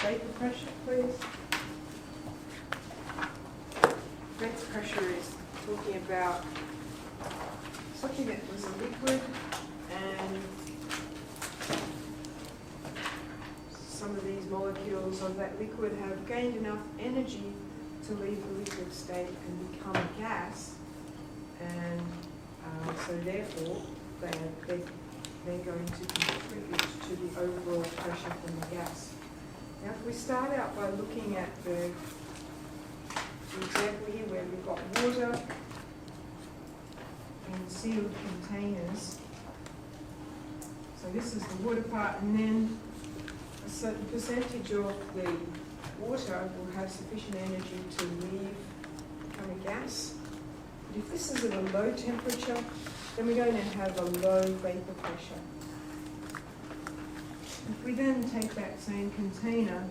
Vapour pressure, please. Vapour pressure is talking about something that was a liquid and some of these molecules of that liquid have gained enough energy to leave the liquid state and become a gas, and so therefore they're going to contribute to the overall pressure from the gas. Now if we start out by looking at the example here where we've got water in sealed containers. So this is the water part, and then a certain percentage of the water will have sufficient energy to leave, become a gas. But if this is at a low temperature, then we're going to have a low vapour pressure. If we then take that same container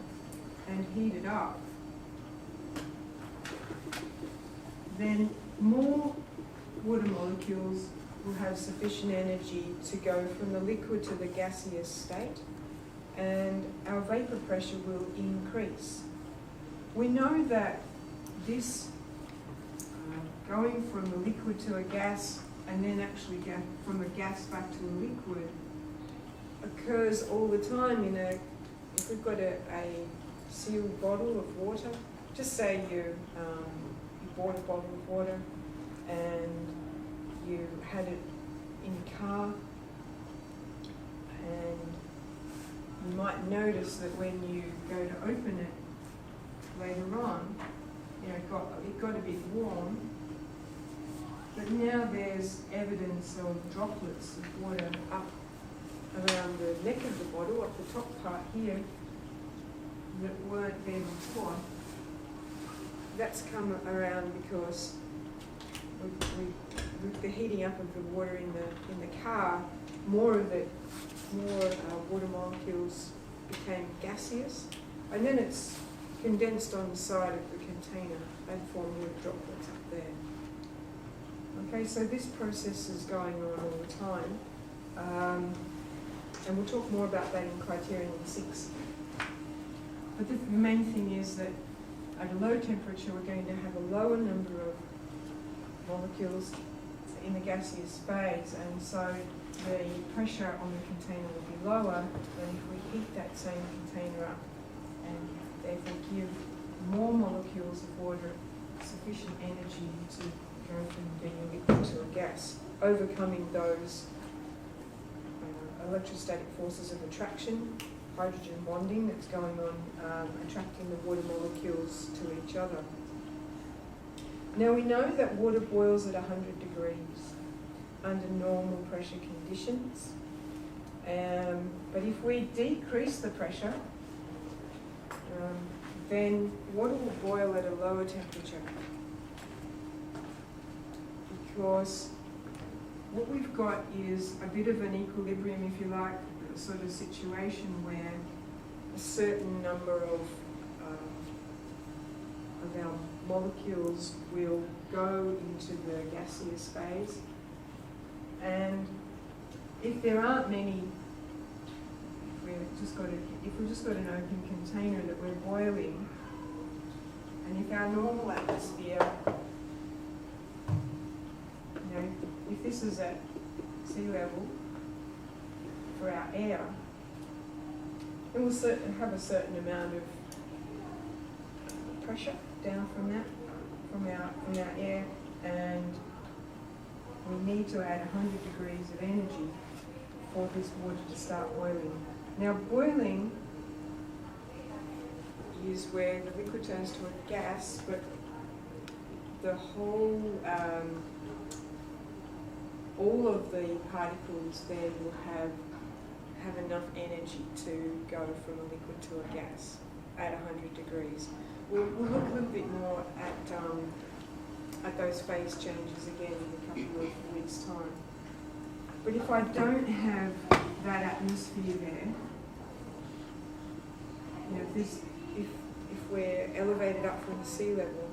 and heat it up, then more water molecules will have sufficient energy to go from the liquid to the gaseous state, and our vapour pressure will increase. We know that this going from the liquid to a gas and then actually from a gas back to a liquid occurs all the time if we've got a sealed bottle of water. Just say you bought a bottle of water and you had it in your car, and you might notice that when you go to open it later on, it got a bit warm, but now there's evidence of droplets of water up around the neck of the bottle, up the top part here, that weren't there before. That's come around because with the heating up of the water in the car, more water molecules became gaseous, and then it's condensed on the side of the container and formed little droplets up there. Okay, so this process is going on all the time, and we'll talk more about that in Criterion 6. But the main thing is that at a low temperature, we're going to have a lower number of molecules in the gaseous phase, and so the pressure on the container will be lower than if we heat that same container up and therefore give more molecules of water sufficient energy to go from being a liquid to a gas, overcoming those electrostatic forces of attraction, hydrogen bonding that's going on, attracting the water molecules to each other. Now we know that water boils at 100 degrees under normal pressure conditions, but if we decrease the pressure, then water will boil at a lower temperature, because what we've got is a bit of an equilibrium, if you like, sort of situation where a certain number of our molecules will go into the gaseous phase, and if there aren't many, if we've just got an open container that we're boiling, and if our normal atmosphere, if this is at sea level for our air, then we'll have a certain amount of pressure down from that, from our air, and we need to add 100 degrees of energy for this water to start boiling. Now boiling is where the liquid turns to a gas, but the whole, all of the particles there will have enough energy to go from a liquid to a gas at 100 degrees. We'll look a little bit more at those phase changes again in a couple of weeks' time. But if I don't have that atmosphere there, if we're elevated up from the sea level,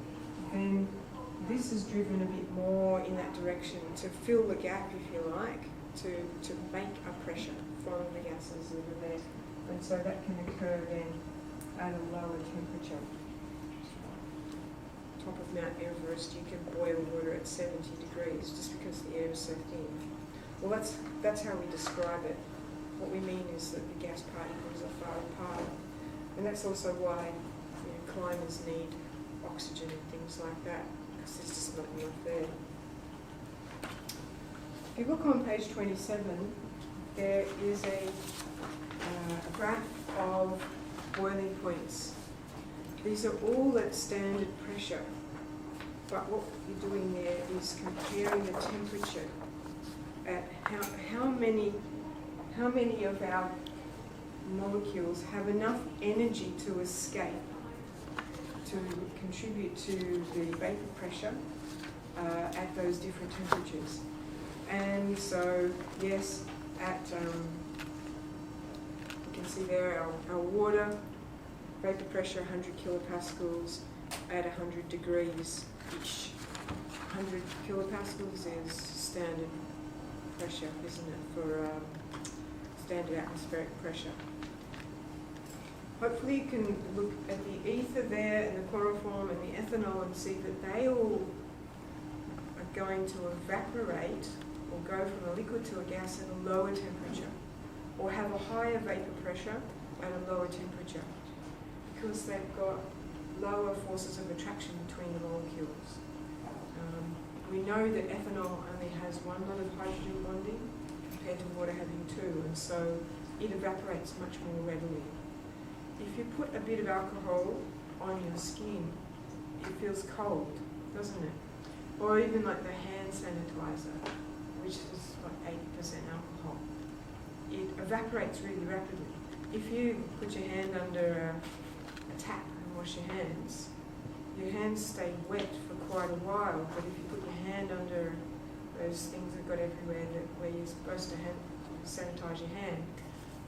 then this is driven a bit more in that direction to fill the gap, if you like, to make a pressure from the gases that are there. And so that can occur then at a lower temperature. Top of Mount Everest, you can boil water at 70 degrees just because the air is so thin. Well, that's how we describe it. What we mean is that the gas particles are far apart. And that's also why climbers need oxygen and things like that, because there's just not enough there. If you look on page 27, there is a graph of boiling points. These are all at standard pressure, but what you're doing there is comparing the temperature at how many of our molecules have enough energy to escape to contribute to the vapor pressure at those different temperatures. And so, yes, at you can see there our water, vapor pressure 100 kilopascals at 100 degrees each. 100 kilopascals is standard pressure, isn't it, for standard atmospheric pressure. Hopefully you can look at the ether there and the chloroform and the ethanol and see that they all are going to evaporate or go from a liquid to a gas at a lower temperature, or have a higher vapor pressure at a lower temperature, because they've got lower forces of attraction between the molecules. We know that ethanol only has one lot of hydrogen bonding compared to water having two, and so it evaporates much more readily. If you put a bit of alcohol on your skin, it feels cold, doesn't it? Or even like the hand sanitizer, which is like 80% alcohol. It evaporates really rapidly. If you put your hand under a tap and wash your hands stay wet for quite a while, but if you put your hand under those things that got everywhere where you're supposed to sanitize your hand,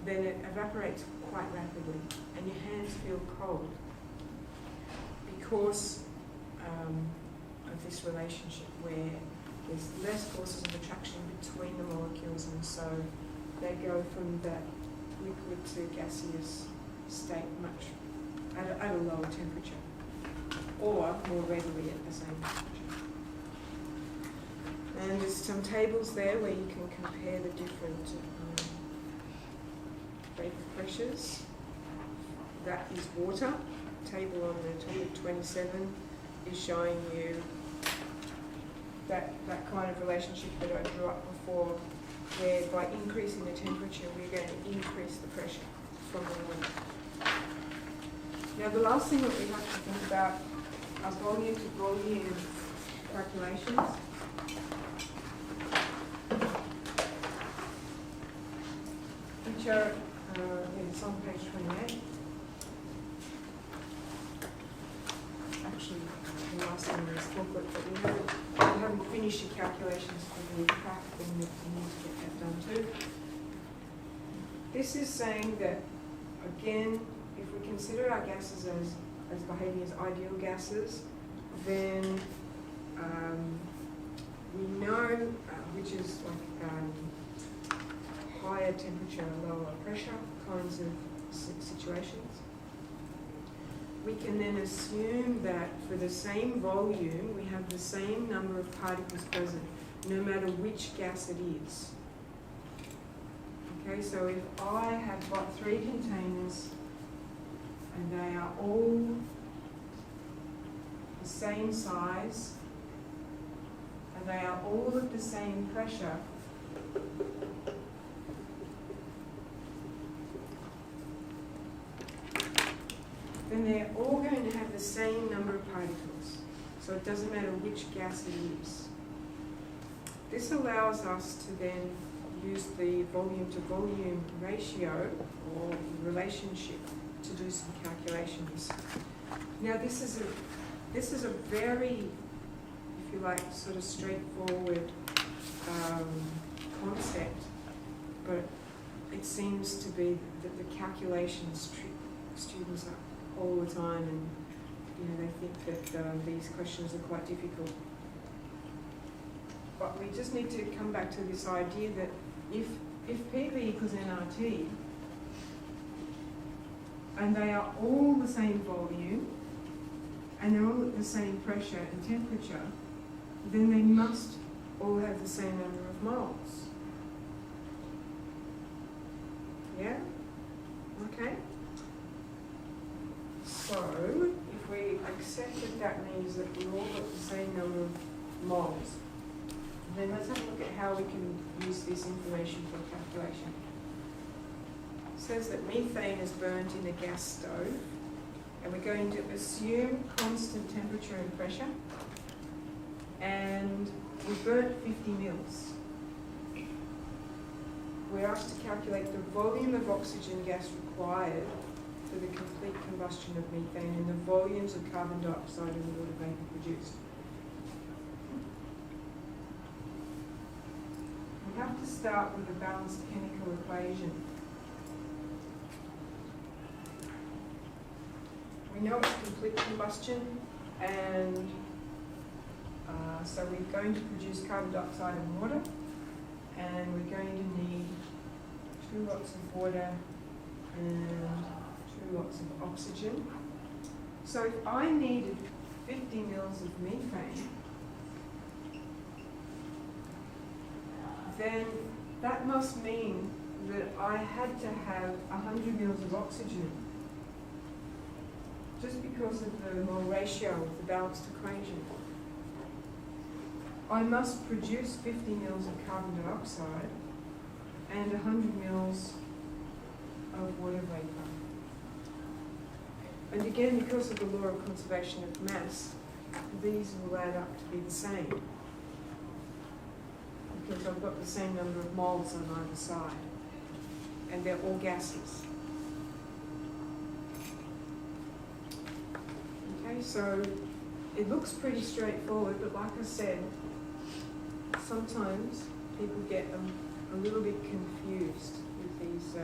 then it evaporates quite rapidly and your hands feel cold because of this relationship where there's less forces of attraction between the molecules, and so they go from that liquid to gaseous state much at a lower temperature, or more readily at the same temperature. And there's some tables there where you can compare the different vapor pressures. That is water. The table on the top of 27 is showing you that kind of relationship that I drew up before, where by increasing the temperature we're going to increase the pressure from the water. Now the last thing that we have to think about are volume to volume calculations. Which are, it's on page 28. Actually, the last thing in this booklet, but we haven't finished the calculations for the crack thing that we need to get that done too. This is saying that, again, if we consider our gases as behaving as ideal gases, then we know, which is like higher temperature, lower pressure kinds of situations. We can then assume that for the same volume, we have the same number of particles present, no matter which gas it is. Okay, so if I have got 3 containers and they are all the same size and they are all of the same pressure, then they're all going to have the same number of particles. So it doesn't matter which gas it is. This allows us to then use the volume to volume ratio or relationship to do some calculations. Now this is a very, if you like, sort of straightforward concept, but it seems to be that the calculations trick students up all the time, and they think that these questions are quite difficult. But we just need to come back to this idea that if PV equals nRT, and they are all the same volume, and they're all at the same pressure and temperature, then they must all have the same number of moles. Yeah? Okay? So, if we accept that that means that we all got the same number of moles, then let's have a look at how we can use this information for calculation. It says that methane is burnt in a gas stove, and we're going to assume constant temperature and pressure, and we burnt 50 mils. We're asked to calculate the volume of oxygen gas required for the complete combustion of methane and the volumes of carbon dioxide and water vapour produced. We have to start with a balanced chemical equation. We know it's complete combustion, and so we're going to produce carbon dioxide and water, and we're going to need 2 lots of water and 2 lots of oxygen. So if I needed 50 mils of methane, then that must mean that I had to have 100 mils of oxygen, just because of the mole ratio of the balanced equation. I must produce 50 mils of carbon dioxide and 100 mils of water vapour. And again, because of the law of conservation of mass, these will add up to be the same, because I've got the same number of moles on either side, and they're all gases. Okay, so it looks pretty straightforward, but like I said, sometimes people get a little bit confused with these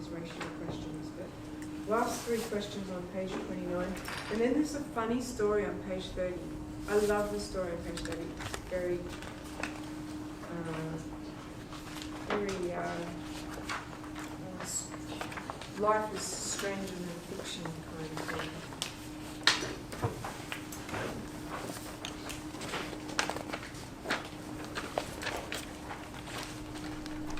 ratio questions. But last 3 questions on page 29, and then there's a funny story on page 30. I love the story on page 30. It's very life is stranger than fiction kind of thing.